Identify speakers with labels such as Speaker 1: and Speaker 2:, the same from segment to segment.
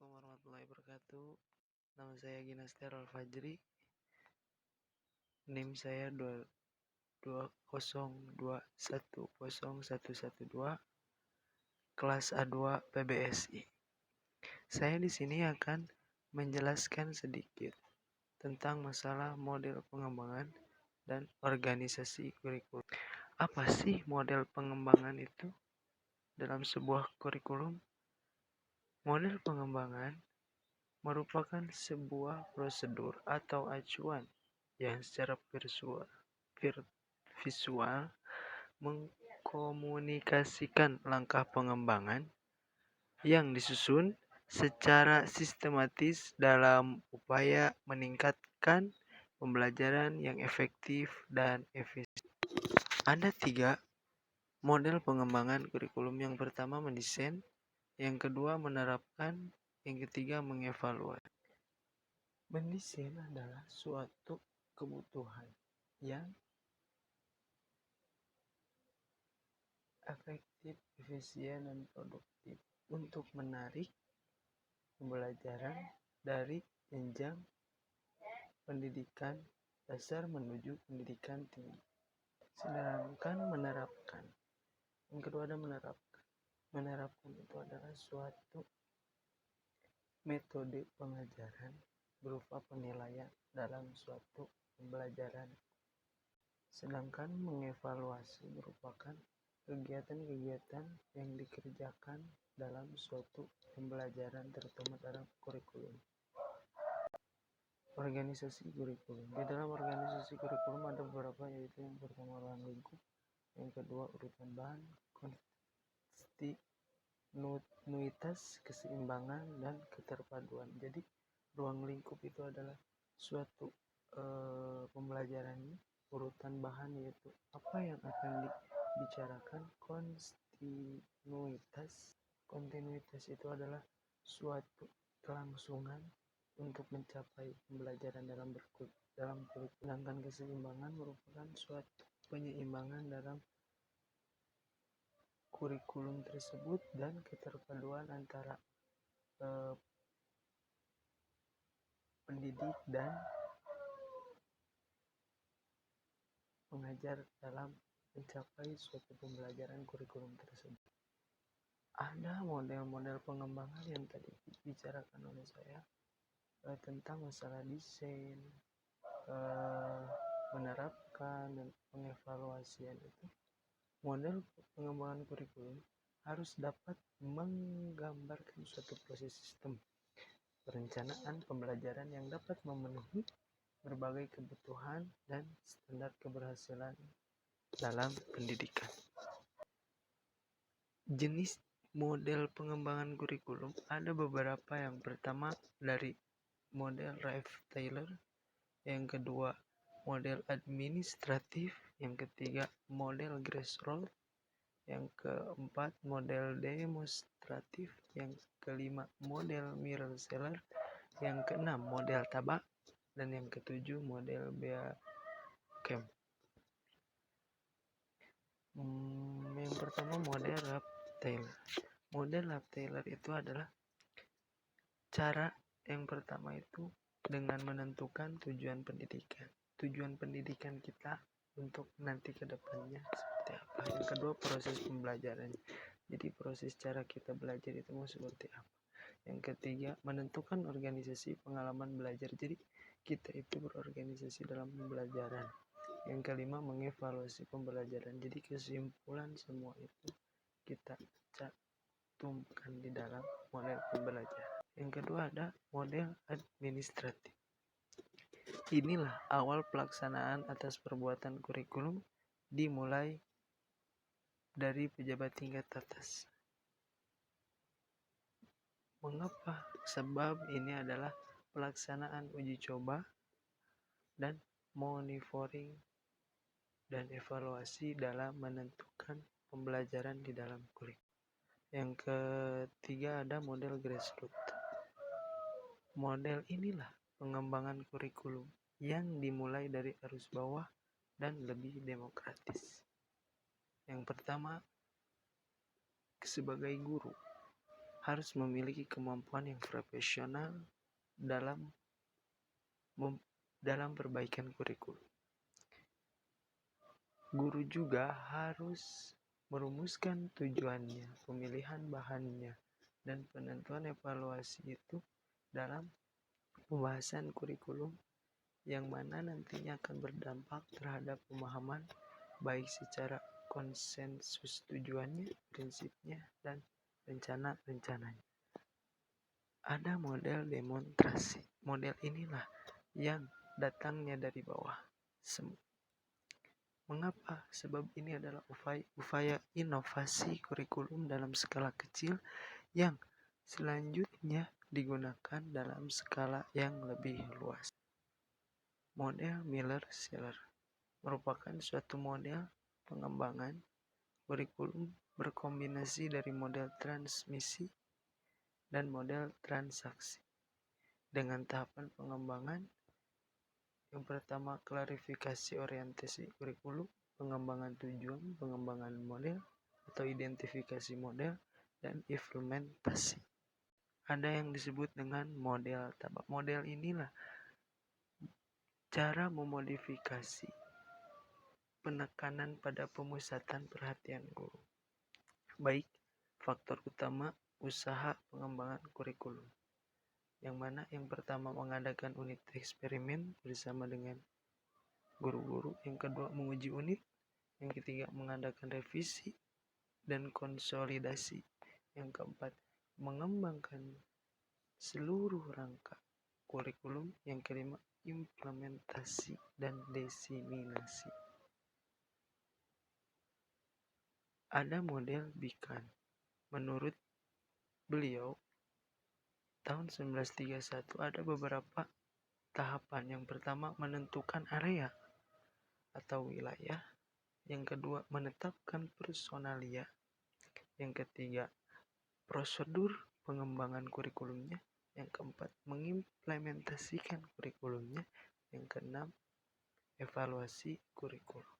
Speaker 1: Assalamualaikum warahmatullahi wabarakatuh. Nama saya Ginastia Al-Fajri. NIM saya 202101112, kelas A2 PBSI. Saya di sini akan menjelaskan sedikit tentang masalah model pengembangan dan organisasi kurikulum. Apa sih model pengembangan itu dalam sebuah kurikulum? Model pengembangan merupakan sebuah prosedur atau acuan yang secara visual mengkomunikasikan langkah pengembangan yang disusun secara sistematis dalam upaya meningkatkan pembelajaran yang efektif dan efisien. Ada 3 model pengembangan kurikulum. Yang pertama mendesain, yang kedua menerapkan, yang ketiga mengevaluasi. Mendesain adalah suatu kebutuhan yang efektif, efisien, dan produktif untuk menarik pembelajaran dari jenjang pendidikan dasar menuju pendidikan tinggi. Sedangkan menerapkan, yang kedua ada menerapkan. Menerapkan itu adalah suatu metode pengajaran berupa penilaian dalam suatu pembelajaran. Sedangkan mengevaluasi merupakan kegiatan-kegiatan yang dikerjakan dalam suatu pembelajaran, terutama dalam kurikulum. Organisasi kurikulum. Di dalam organisasi kurikulum ada beberapa, yaitu yang pertama ruang lingkup, yang kedua urutan bahan, kontinuitas, keseimbangan, dan keterpaduan. Jadi ruang lingkup itu adalah suatu pembelajarannya. Urutan bahan yaitu apa yang akan dibicarakan. Kontinuitas itu adalah suatu kelangsungan untuk mencapai pembelajaran dalam kurikulum. Sedangkan keseimbangan merupakan suatu penyeimbangan dalam kurikulum tersebut, dan keterpaduan antara pendidik dan pengajar dalam mencapai suatu pembelajaran kurikulum tersebut. Ada model-model pengembangan yang tadi dibicarakan oleh saya tentang masalah desain, menerapkan, dan pengevaluasian. Itu model pengembangan kurikulum harus dapat menggambarkan suatu proses sistem perencanaan pembelajaran yang dapat memenuhi berbagai kebutuhan dan standar keberhasilan dalam pendidikan. Jenis model pengembangan kurikulum ada beberapa. Yang pertama dari model Ralph-Taylor, yang kedua model administratif, yang ketiga model Grassroots, yang keempat model demonstratif, yang kelima model Mirror-Celler, yang keenam model Tabak, dan yang ketujuh model Beachem. Yang pertama model Ralph-Taylor. Model Ralph-Taylor itu adalah cara yang pertama itu dengan menentukan tujuan pendidikan. Tujuan pendidikan kita untuk nanti ke depannya seperti apa. Yang kedua proses pembelajaran. Jadi proses cara kita belajar itu mau seperti apa. Yang ketiga menentukan organisasi pengalaman belajar. Jadi kita itu berorganisasi dalam pembelajaran. Yang kelima mengevaluasi pembelajaran. Jadi kesimpulan semua itu kita cantumkan di dalam model pembelajaran. Yang kedua ada model administratif. Inilah awal pelaksanaan atas perbuatan kurikulum dimulai dari pejabat tingkat atas. Mengapa? Sebab ini adalah pelaksanaan uji coba dan monitoring dan evaluasi dalam menentukan pembelajaran di dalam kurikulum. Yang ketiga ada model grassroots. Model inilah pengembangan kurikulum yang dimulai dari arus bawah dan lebih demokratis. Yang pertama, sebagai guru harus memiliki kemampuan yang profesional dalam perbaikan kurikulum. Guru juga harus merumuskan tujuannya, pemilihan bahannya, dan penentuan evaluasi itu dalam pembahasan kurikulum yang mana nantinya akan berdampak terhadap pemahaman baik secara konsensus tujuannya, prinsipnya, dan rencana-rencananya. Ada model demonstrasi. Model inilah yang datangnya dari bawah. Mengapa? Sebab ini adalah upaya inovasi kurikulum dalam skala kecil yang selanjutnya digunakan dalam skala yang lebih luas. Model Miller-Schiller merupakan suatu model pengembangan kurikulum berkombinasi dari model transmisi dan model transaksi dengan tahapan pengembangan. Yang pertama, klarifikasi orientasi kurikulum, pengembangan tujuan, pengembangan model atau identifikasi model, dan implementasi. Ada yang disebut dengan model tabak. Model inilah cara memodifikasi penekanan pada pemusatan perhatian guru. Baik faktor utama usaha pengembangan kurikulum. Yang mana yang pertama mengadakan unit eksperimen bersama dengan guru-guru, yang kedua menguji unit, yang ketiga mengadakan revisi dan konsolidasi, yang keempat mengembangkan seluruh rangka kurikulum, yang kelima implementasi dan diseminasi. Ada model Bican. Menurut beliau tahun 1931 ada beberapa tahapan. Yang pertama menentukan area atau wilayah, yang kedua menetapkan personalia, yang ketiga prosedur pengembangan kurikulumnya, yang keempat mengimplementasikan kurikulumnya, yang keenam evaluasi kurikulum.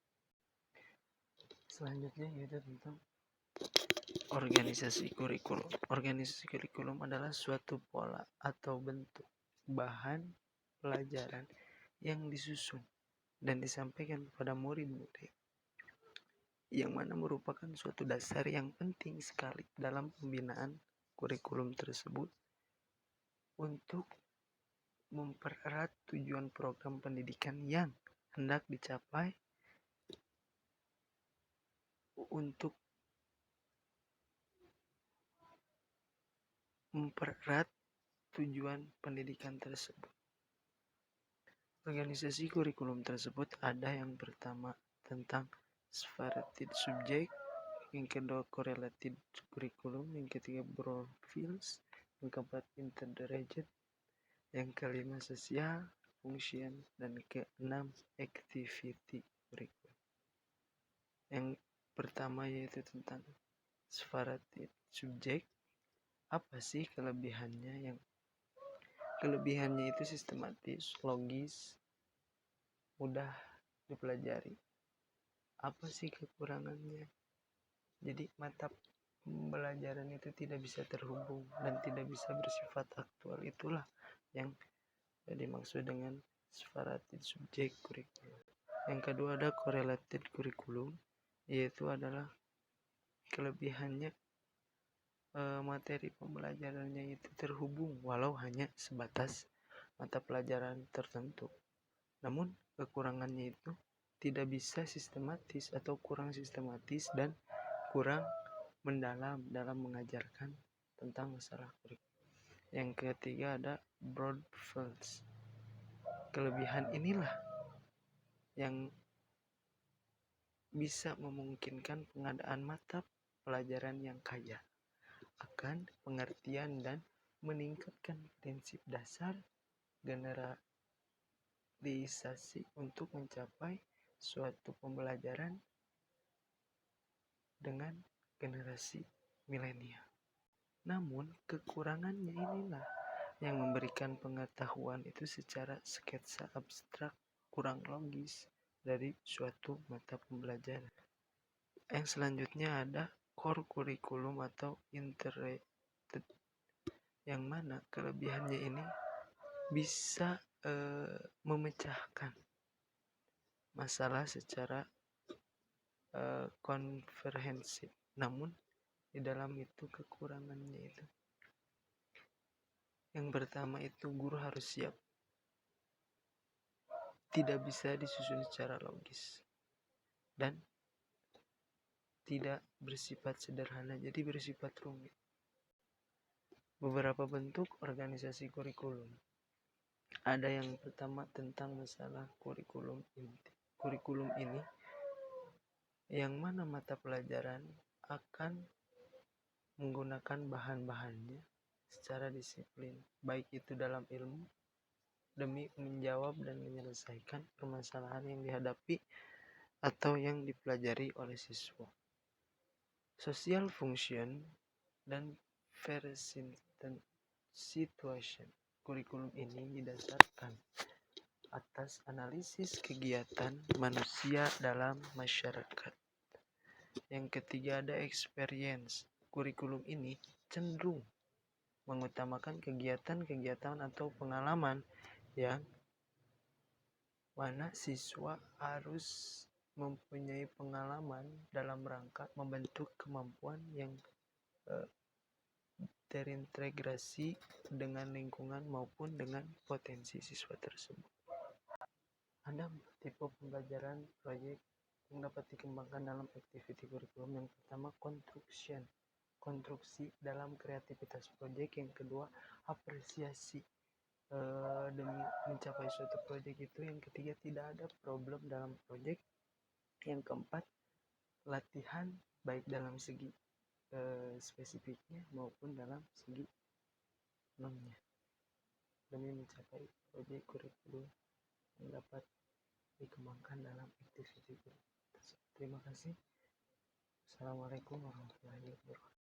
Speaker 1: Selanjutnya yaitu tentang organisasi kurikulum. Organisasi kurikulum adalah suatu pola atau bentuk bahan pelajaran yang disusun dan disampaikan kepada murid-murid, yang mana merupakan suatu dasar yang penting sekali dalam pembinaan kurikulum tersebut untuk mempererat tujuan program pendidikan yang hendak dicapai, untuk mempererat tujuan pendidikan tersebut. Organisasi kurikulum tersebut ada yang pertama tentang separated subject, yang kedua correlated curriculum, yang ketiga broad fields, yang keempat interrelated, yang kelima sosial function, dan keenam activity curriculum. Yang pertama yaitu tentang separated subject. Apa sih kelebihannya? Kelebihannya itu sistematis, logis, mudah dipelajari. Apa sih kekurangannya? Jadi mata pembelajaran itu tidak bisa terhubung dan tidak bisa bersifat aktual. Itulah yang dimaksud dengan separated subject curriculum. Yang kedua ada correlated curriculum, yaitu adalah kelebihannya materi pembelajarannya itu terhubung walau hanya sebatas mata pelajaran tertentu. Namun kekurangannya itu tidak bisa sistematis atau kurang sistematis dan kurang mendalam dalam mengajarkan tentang masalah kurikulum. Yang ketiga ada broad fields. Kelebihan inilah yang bisa memungkinkan pengadaan mata pelajaran yang kaya akan pengertian dan meningkatkan prinsip dasar generalisasi untuk mencapai suatu pembelajaran dengan generasi milenial. Namun kekurangannya inilah yang memberikan pengetahuan itu secara sketsa abstrak, kurang logis dari suatu mata pembelajaran. Yang selanjutnya ada core curriculum atau integrated yang mana kelebihannya ini bisa memecahkan masalah secara komprehensif. Namun di dalam itu kekurangannya itu, yang pertama itu guru harus siap, tidak bisa disusun secara logis dan tidak bersifat sederhana, jadi bersifat rumit. Beberapa bentuk organisasi kurikulum. Ada yang pertama tentang masalah kurikulum inti. Kurikulum ini yang mana mata pelajaran akan menggunakan bahan-bahannya secara disiplin, baik itu dalam ilmu demi menjawab dan menyelesaikan permasalahan yang dihadapi atau yang dipelajari oleh siswa. Social function dan persistent situation. Kurikulum ini didasarkan atas analisis kegiatan manusia dalam masyarakat. Yang ketiga ada experience. Kurikulum ini cenderung mengutamakan kegiatan-kegiatan atau pengalaman yang mana siswa harus mempunyai pengalaman dalam rangka membentuk kemampuan yang terintegrasi dengan lingkungan maupun dengan potensi siswa tersebut. Ada tipe pembelajaran proyek yang dapat dikembangkan dalam activity kurikulum. Yang pertama konstruksi dalam kreativitas proyek. Yang kedua apresiasi demi mencapai suatu proyek itu. Yang ketiga tidak ada problem dalam proyek. Yang keempat latihan baik dalam segi spesifiknya maupun dalam segi normnya demi mencapai proyek kurikulum yang dapat dikembangkan dalam activity kurikulum. Terima kasih. Assalamualaikum warahmatullahi wabarakatuh.